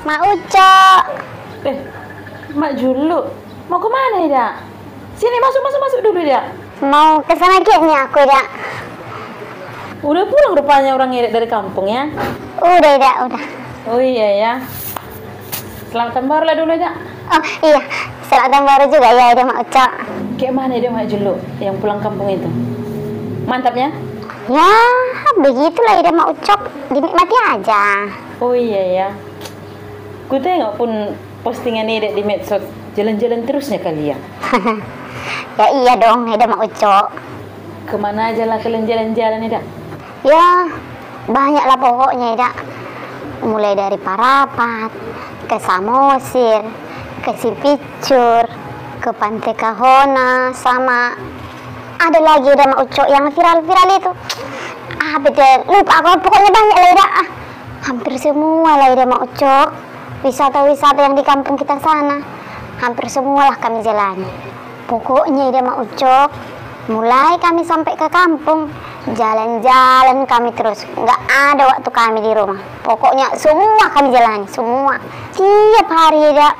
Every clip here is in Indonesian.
Mak Ucok. Mak Julu, mau kemana Ida? Sini masuk dulu Ida. Mau ke sana kayaknya aku, Ida. Udah pulang rupanya orang Ida dari kampung ya? Udah, Ida, udah. Oh iya ya. Selamat tahun baru lah dulu Ida. Oh iya, selamat tahun baru juga ya Ida Mak Ucok. Kayak mana Ida Mak Julu yang pulang kampung itu? Mantapnya? Ya, begitulah Ida Mak Ucok, dinikmati aja. Oh iya ya. Ku tengok pun postingan Ida di medsos, jalan-jalan terusnya kali ya. Ya iya dong Ida Mak Ucok. Kemana aja lah kalian jalan-jalan Ida? Ya, banyak lah pokoknya Ida. Mulai dari Parapat, ke Samosir, ke Sipicur, ke Pantai Kahona, sama ada lagi Ida Mak Ucok yang viral-viral itu. Beda, lupa aku, pokoknya banyak lah Ida. Hampir semua lah Ida Mak Ucok. Wisata-wisata yang di kampung kita sana, hampir semua lah kami jalani. Pokoknya Ida Mak Ucok, mulai kami sampai ke kampung, jalan-jalan kami terus. Nggak ada waktu kami di rumah. Pokoknya semua kami jalani, semua. Tiap hari Ida,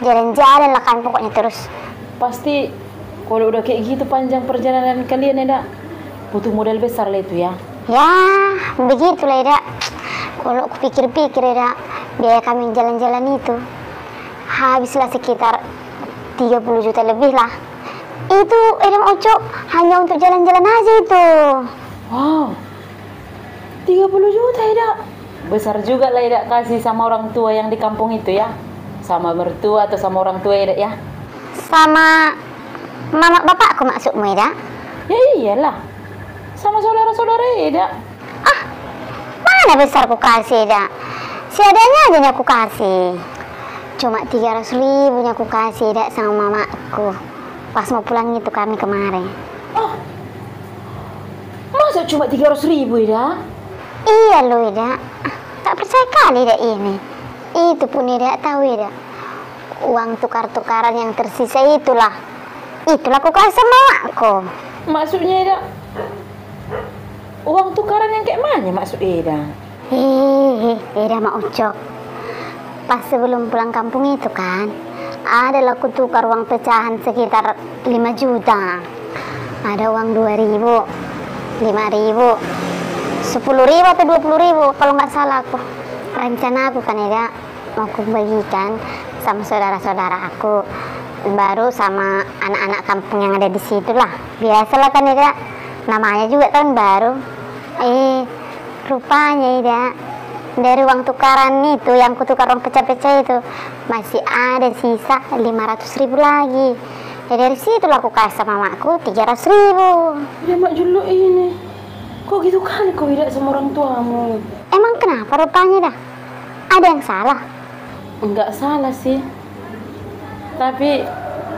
jalan-jalan lah kami pokoknya terus. Pasti kalau udah kayak gitu panjang perjalanan kalian Ida, butuh modal besar lah itu ya. Ya, begitulah Ida. Kalau aku pikir-pikir Ida, biaya kami jalan-jalan itu habislah sekitar 30 juta lebih lah. Itu Ida Mak Ucok hanya untuk jalan-jalan aja itu. Wow, 30 juta Ida. Besar juga lah Ida kasih sama orang tua yang di kampung itu ya. Sama mertua atau sama orang tua Ida ya. Sama mama bapakku maksudmu Ida? Ya iyalah, sama saudara-saudara Ida. Mana besar ku kasih Ida? Seadanya aja aku kasih. Cuma 300.000 aku kasih Ida sama mamaku pas mau pulang itu kami kemarin. Masa cuma 300.000 Ida? Iya loh Ida, tak percaya kali Ida ini. Itu pun Ida tahu Ida, uang tukar-tukaran yang tersisa itulah aku kasih sama mamaku. Maksudnya Ida, uang tukaran yang kayak mana maksud Ida? Ida Mak Ucok, pas sebelum pulang kampung itu kan, adalah aku tukar uang pecahan sekitar 5 juta. Ada uang 2.000, 5.000, 10.000 atau 20.000 kalau nggak salah aku. Rencana aku kan Ida, mau aku bagikan sama saudara-saudara aku, baru sama anak-anak kampung yang ada di situ lah. Biasalah kan Ida, namanya juga tahun baru. Rupanya Ida, dari uang tukaran itu yang kutukar uang pecah-pecah itu masih ada sisa 500.000 lagi. Ya dari situ lah aku kasih sama mamaku 300.000. Ida Mak Julu ini, kok gitu kali kau Ida sama orang tuamu? Emang kenapa rupanya dah? Ada yang salah? Enggak salah sih, tapi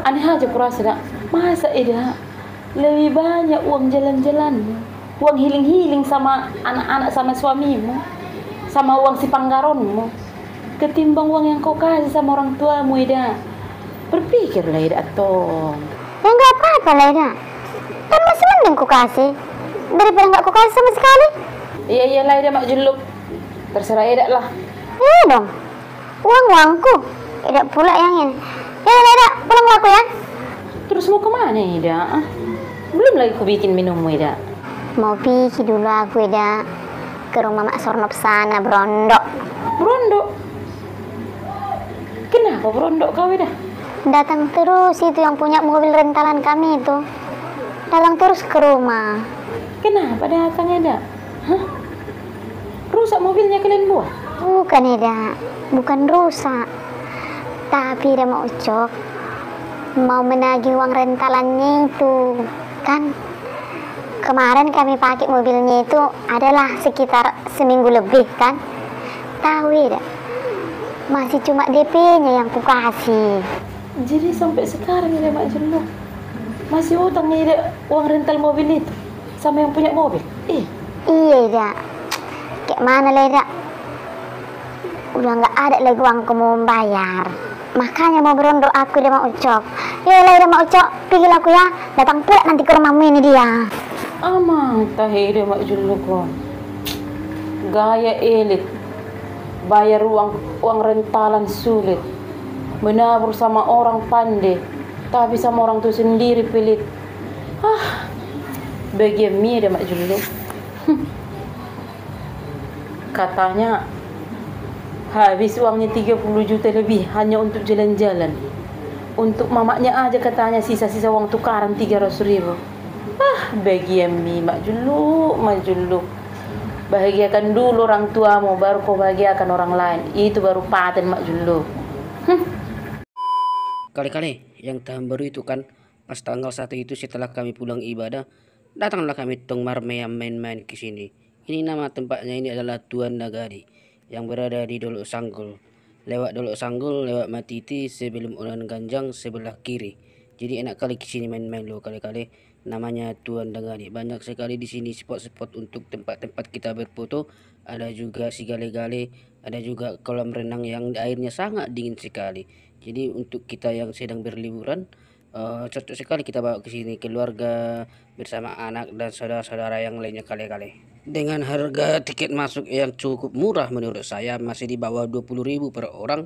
aneh aja kurasa Ida. Masa Ida lebih banyak uang jalan-jalan, uang healing-healing sama anak-anak sama suamimu, sama uang si panggaronmu, ketimbang uang yang kau kasih sama orang tuamu Ida. Berpikirlah Ida toh. Ya nggak apa-apa lah Ida, kan masih mending ku kasih daripada nggak ku kasih sama sekali. Iya iyalah Ida Mak Juluk, terserah Ida lah. Iya dong, uangku Ida pula yang ini. Ya Ida, pulang aku ya. Terus mau kemana Ida? Belum lagi ku bikin minummu Ida. Mau pergi dulu aku Ida ke rumah Mak Sornop sana, Brondok. Brondok? Kenapa Brondok kau Ida? Datang terus itu yang punya mobil rentalan kami itu, datang terus ke rumah. Kenapa datang Ida? Rusak mobilnya kalian buat? Bukan Ida, bukan rusak, tapi Ida Mak Ucok mau menagih uang rentalannya itu kan. Kemarin kami pakai mobilnya itu adalah sekitar seminggu lebih kan. Tahu Ida, masih cuma DP-nya yang ku kasih. Jadi sampai sekarang Ida Mak Juluk masih utang Ida uang rental mobil itu sama yang punya mobil? Iya Ida, kayak mana lah Ida, udah nggak ada lagi uang mau membayar. Makanya mau berondok aku Ida Mak Ucok. Ya lah Ida Mak Ucok, pergi aku ya, datang pula nanti ke rumahmu ini dia. Aman tah Ida Mak Juluk, gaya elit bayar uang rentalan sulit, menabur sama orang pandai, tapi sama orang tuh sendiri pelit. Bagian mie ada mak Julu. Katanya habis uangnya 30 juta lebih hanya untuk jalan-jalan. Untuk mamanya aja katanya sisa-sisa uang tukaran 300.000. Bagian mie mak Julu. Bahagiakan dulu orang tuamu, baru kau bahagiakan orang lain. Itu baru paten mak Julu. Kali-kali yang tahun baru itu kan, pas tanggal 1 itu setelah kami pulang ibadah, datanglah kami tong marmea main-main ke sini. Ini nama tempatnya ini adalah Tuan Nagari yang berada di Dolok Sanggul. Lewat Dolok Sanggul, lewat Matiti sebelum Unan Ganjang sebelah kiri. Jadi enak kali ke sini main-main loh kali-kali. Namanya Tuan Nagari. Banyak sekali di sini spot-spot untuk tempat-tempat kita berfoto. Ada juga si gale-gale, ada juga kolam renang yang airnya sangat dingin sekali. Jadi untuk kita yang sedang berliburan, cocok sekali kita bawa ke sini keluarga bersama anak dan saudara-saudara yang lainnya kali-kali. Dengan harga tiket masuk yang cukup murah menurut saya, masih di bawah 20.000 per orang,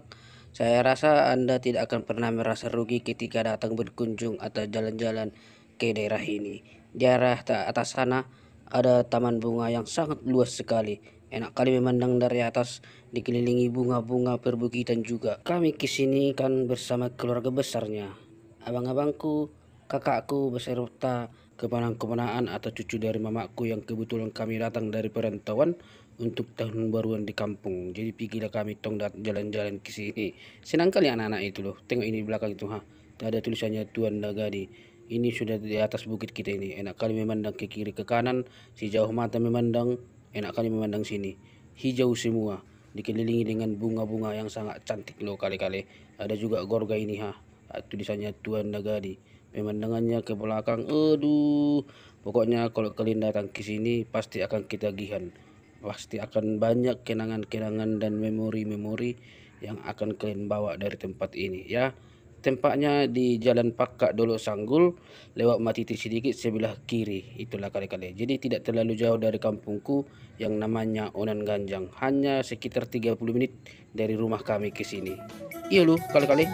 saya rasa Anda tidak akan pernah merasa rugi ketika datang berkunjung atau jalan-jalan ke daerah ini. Di arah atas sana ada taman bunga yang sangat luas sekali. Enak kali memandang dari atas, dikelilingi bunga-bunga perbukitan juga. Kami kesini kan bersama keluarga besarnya, abang-abangku, kakakku beserta keponakan-keponakan atau cucu dari mamaku yang kebetulan kami datang dari perantauan untuk tahun baruan di kampung. Jadi pergilah kami tong jalan-jalan ke sini. Senang kali anak-anak itu loh. Tengok ini di belakang itu, ada tulisannya Tuan Nagari. Ini sudah di atas bukit kita ini. Enak kali memandang ke kiri ke kanan, sejauh mata memandang, enak kali memandang sini. Hijau semua, dikelilingi dengan bunga-bunga yang sangat cantik loh kali-kali. Ada juga gorga ini, tulisannya Tuan Nagari. Pemandangannya ke belakang, aduh, pokoknya kalau kalian datang ke sini pasti akan ketagihan, pasti akan banyak kenangan-kenangan dan memori-memori yang akan kalian bawa dari tempat ini ya. Tempatnya di Jalan Pakak Dolok Sanggul, lewat Matiti sedikit sebelah kiri, itulah kali-kali. Jadi tidak terlalu jauh dari kampungku yang namanya Unan Ganjang, hanya sekitar 30 menit dari rumah kami ke sini. Iya loh kali-kali.